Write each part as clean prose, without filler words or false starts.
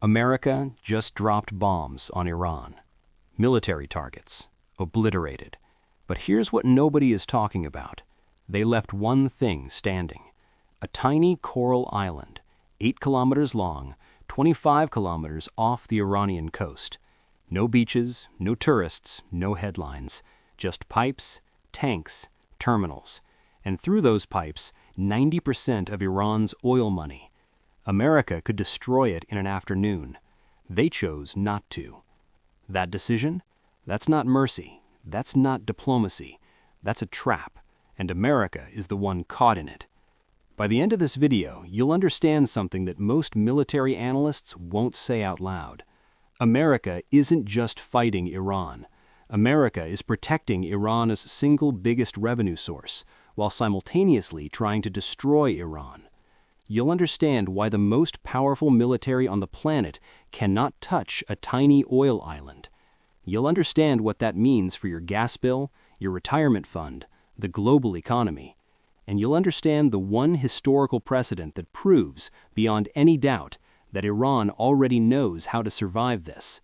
America just dropped bombs on Iran. Military targets, obliterated. But here's what nobody is talking about. They left one thing standing. A tiny coral island, 8 kilometers long, 25 kilometers off the Iranian coast. No beaches, no tourists, no headlines. Just pipes, tanks, terminals. And through those pipes, 90% of Iran's oil money. America could destroy it in an afternoon. They chose not to. That decision? That's not mercy. That's not diplomacy. That's a trap, and America is the one caught in it. By the end of this video, you'll understand something that most military analysts won't say out loud. America isn't just fighting Iran. America is protecting Iran's single biggest revenue source, while simultaneously trying to destroy Iran. You'll understand why the most powerful military on the planet cannot touch a tiny oil island. You'll understand what that means for your gas bill, your retirement fund, the global economy. And you'll understand the one historical precedent that proves, beyond any doubt, that Iran already knows how to survive this.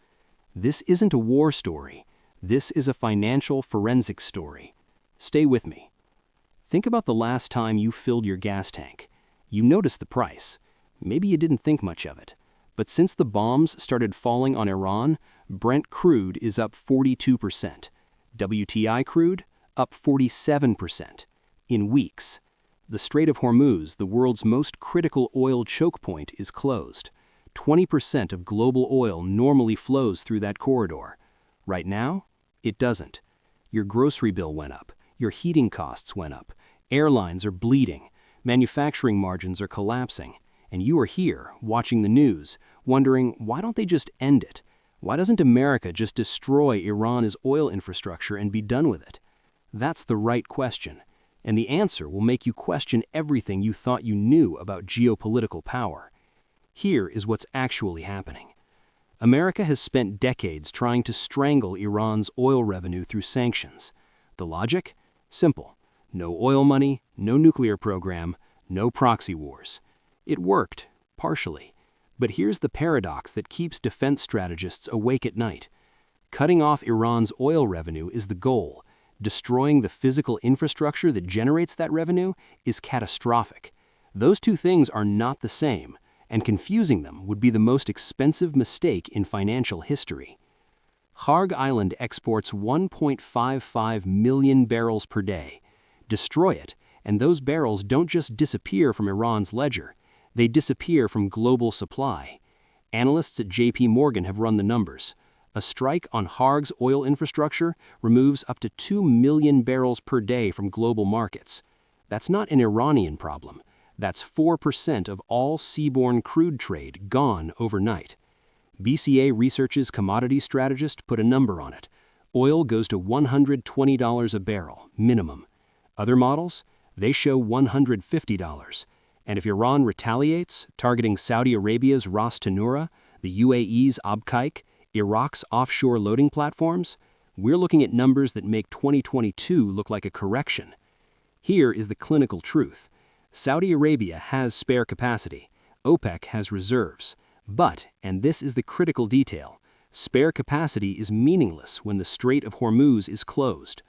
This isn't a war story. This is a financial forensics story. Stay with me. Think about the last time you filled your gas tank. You noticed the price. Maybe you didn't think much of it. But since the bombs started falling on Iran, Brent crude is up 42%. WTI crude, up 47%. In weeks. The Strait of Hormuz, the world's most critical oil choke point, is closed. 20% of global oil normally flows through that corridor. Right now, it doesn't. Your grocery bill went up. Your heating costs went up. Airlines are bleeding. Manufacturing margins are collapsing. And you are here, watching the news, wondering, why don't they just end it? Why doesn't America just destroy Iran's oil infrastructure and be done with it? That's the right question. And the answer will make you question everything you thought you knew about geopolitical power. Here is what's actually happening. America has spent decades trying to strangle Iran's oil revenue through sanctions. The logic? Simple. No oil money, no nuclear program, no proxy wars. It worked, partially. But here's the paradox that keeps defense strategists awake at night. Cutting off Iran's oil revenue is the goal. Destroying the physical infrastructure that generates that revenue is catastrophic. Those two things are not the same, and confusing them would be the most expensive mistake in financial history. Kharg Island exports 1.55 million barrels per day. Destroy it, and those barrels don't just disappear from Iran's ledger, they disappear from global supply. Analysts at JP Morgan have run the numbers. A strike on Kharg's oil infrastructure removes up to 2 million barrels per day from global markets. That's not an Iranian problem. That's 4% of all seaborne crude trade gone overnight. BCA Research's commodity strategist put a number on it. Oil goes to $120 a barrel, minimum. Other models? They show $150. And if Iran retaliates, targeting Saudi Arabia's Ras Tanura, the UAE's Abqaiq, Iraq's offshore loading platforms, we're looking at numbers that make 2022 look like a correction. Here is the clinical truth. Saudi Arabia has spare capacity. OPEC has reserves. But, and this is the critical detail, spare capacity is meaningless when the Strait of Hormuz is closed.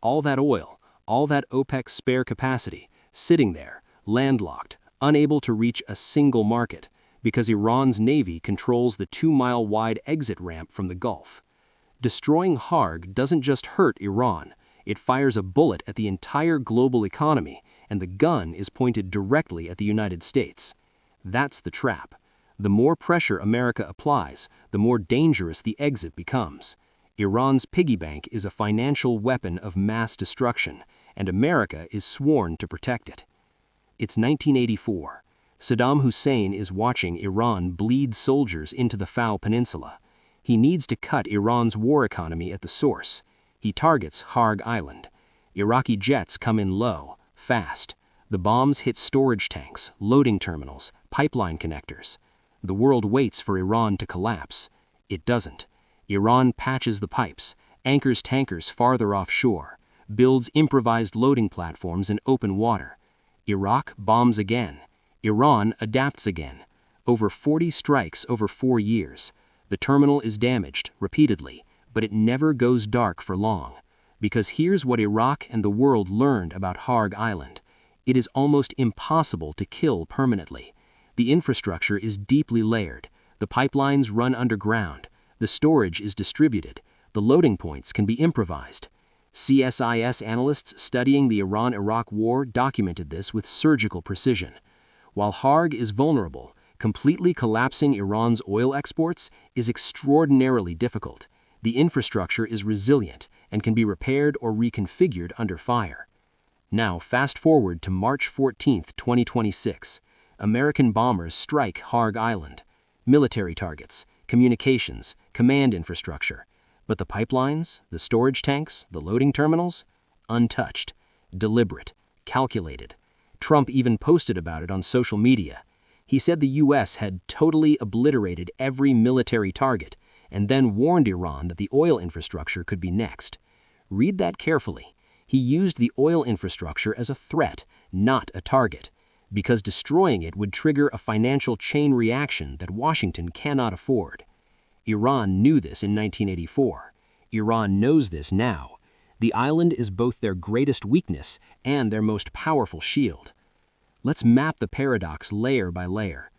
All that oil, all that OPEC spare capacity, sitting there, landlocked, unable to reach a single market, because Iran's navy controls the 2-mile-wide exit ramp from the Gulf. Destroying Kharg doesn't just hurt Iran, it fires a bullet at the entire global economy, and the gun is pointed directly at the United States. That's the trap. The more pressure America applies, the more dangerous the exit becomes. Iran's piggy bank is a financial weapon of mass destruction, and America is sworn to protect it. It's 1984. Saddam Hussein is watching Iran bleed soldiers into the Fao Peninsula. He needs to cut Iran's war economy at the source. He targets Kharg Island. Iraqi jets come in low, fast. The bombs hit storage tanks, loading terminals, pipeline connectors. The world waits for Iran to collapse. It doesn't. Iran patches the pipes, anchors tankers farther offshore, builds improvised loading platforms in open water. Iraq bombs again. Iran adapts again. Over 40 strikes over 4 years. The terminal is damaged repeatedly, but it never goes dark for long. Because here's what Iraq and the world learned about Kharg Island. It is almost impossible to kill permanently. The infrastructure is deeply layered. The pipelines run underground. The storage is distributed. The loading points can be improvised. CSIS analysts studying the Iran-Iraq war documented this with surgical precision. While Kharg is vulnerable, completely collapsing Iran's oil exports is extraordinarily difficult. The infrastructure is resilient and can be repaired or reconfigured under fire. Now, fast forward to March 14, 2026. American bombers strike Kharg Island. Military targets, communications, command infrastructure. But the pipelines, the storage tanks, the loading terminals? Untouched, deliberate, calculated. Trump even posted about it on social media. He said the U.S. had totally obliterated every military target and then warned Iran that the oil infrastructure could be next. Read that carefully. He used the oil infrastructure as a threat, not a target, because destroying it would trigger a financial chain reaction that Washington cannot afford. Iran knew this in 1984. Iran knows this now. The island is both their greatest weakness and their most powerful shield. Let's map the paradox layer by layer.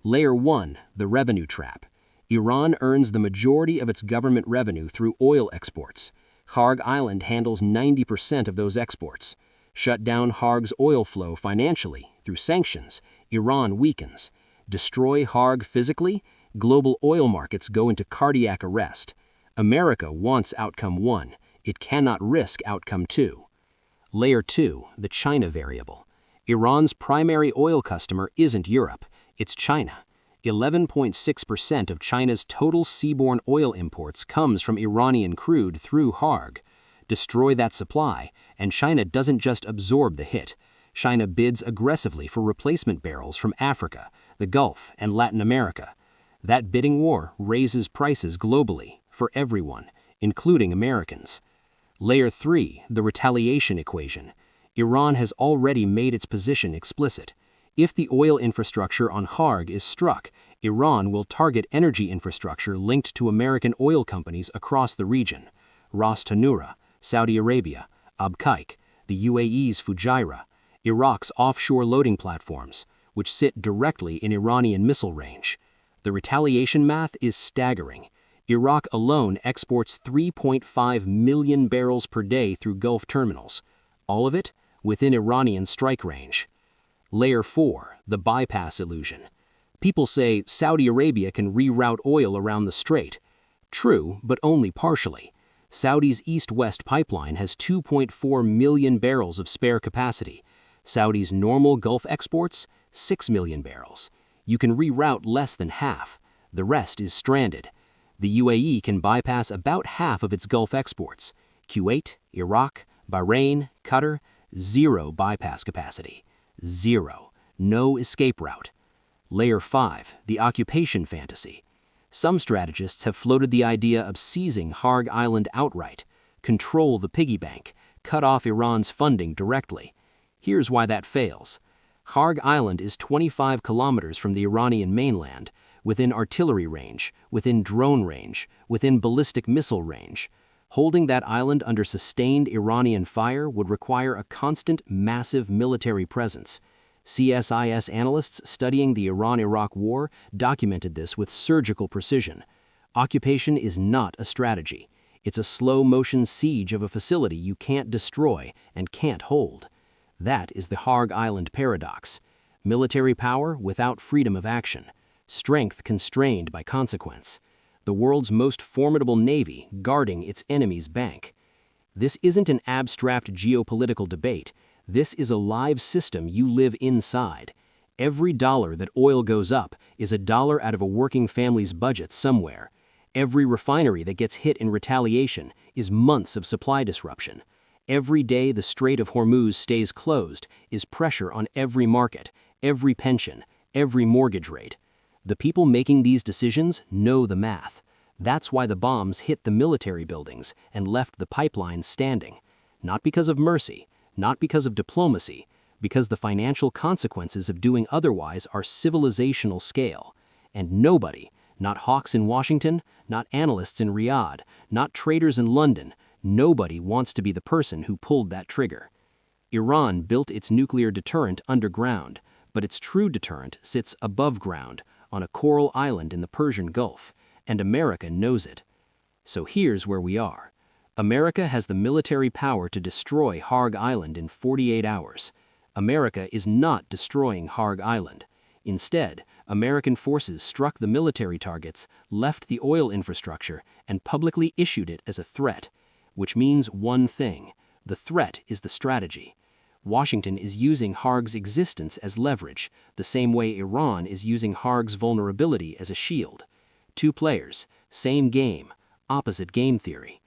Layer 1, the revenue trap. Iran earns the majority of its government revenue through oil exports. Kharg Island handles 90% of those exports. Shut down Kharg's oil flow financially through sanctions, Iran weakens. Destroy Kharg physically, global oil markets go into cardiac arrest. America wants outcome 1. It cannot risk outcome 2. Layer 2, the China variable. Iran's primary oil customer isn't Europe, it's China. 11.6% of China's total seaborne oil imports comes from Iranian crude through Kharg. Destroy that supply, and China doesn't just absorb the hit. China bids aggressively for replacement barrels from Africa, the Gulf, and Latin America. That bidding war raises prices globally, for everyone, including Americans. Layer 3, the retaliation equation. Iran has already made its position explicit. If the oil infrastructure on Kharg is struck, Iran will target energy infrastructure linked to American oil companies across the region. Ras Tanura, Saudi Arabia, Abqaiq, the UAE's Fujairah, Iraq's offshore loading platforms, which sit directly in Iranian missile range. The retaliation math is staggering. Iraq alone exports 3.5 million barrels per day through Gulf terminals, all of it within Iranian strike range. Layer 4, the bypass illusion. People say Saudi Arabia can reroute oil around the strait. True, but only partially. Saudi's east-west pipeline has 2.4 million barrels of spare capacity. Saudi's normal Gulf exports, 6 million barrels. You can reroute less than half. The rest is stranded. The UAE can bypass about half of its Gulf exports. Kuwait, Iraq, Bahrain, Qatar, zero bypass capacity. Zero. No escape route. Layer 5, the occupation fantasy. Some strategists have floated the idea of seizing Kharg Island outright, control the piggy bank, cut off Iran's funding directly. Here's why that fails. Kharg Island is 25 kilometers from the Iranian mainland, within artillery range, within drone range, within ballistic missile range. Holding that island under sustained Iranian fire would require a constant, massive military presence. CSIS analysts studying the Iran-Iraq war documented this with surgical precision. Occupation is not a strategy. It's a slow-motion siege of a facility you can't destroy and can't hold. That is the Kharg Island Paradox. Military power without freedom of action. Strength constrained by consequence. The world's most formidable navy guarding its enemy's bank. This isn't an abstract geopolitical debate. This is a live system you live inside. Every dollar that oil goes up is a dollar out of a working family's budget somewhere. Every refinery that gets hit in retaliation is months of supply disruption. Every day the Strait of Hormuz stays closed is pressure on every market, every pension, every mortgage rate. The people making these decisions know the math. That's why the bombs hit the military buildings and left the pipelines standing. Not because of mercy, not because of diplomacy, because the financial consequences of doing otherwise are civilizational scale, and nobody, not hawks in Washington, not analysts in Riyadh, not traders in London, nobody wants to be the person who pulled that trigger. Iran built its nuclear deterrent underground, but its true deterrent sits above ground, on a coral island in the Persian Gulf, and America knows it. So here's where we are. America has the military power to destroy Kharg Island in 48 hours. America is not destroying Kharg Island. Instead, American forces struck the military targets, left the oil infrastructure, and publicly issued it as a threat, which means one thing: the threat is the strategy. Washington is using Kharg's existence as leverage, the same way Iran is using Kharg's vulnerability as a shield. Two players, same game, opposite game theory.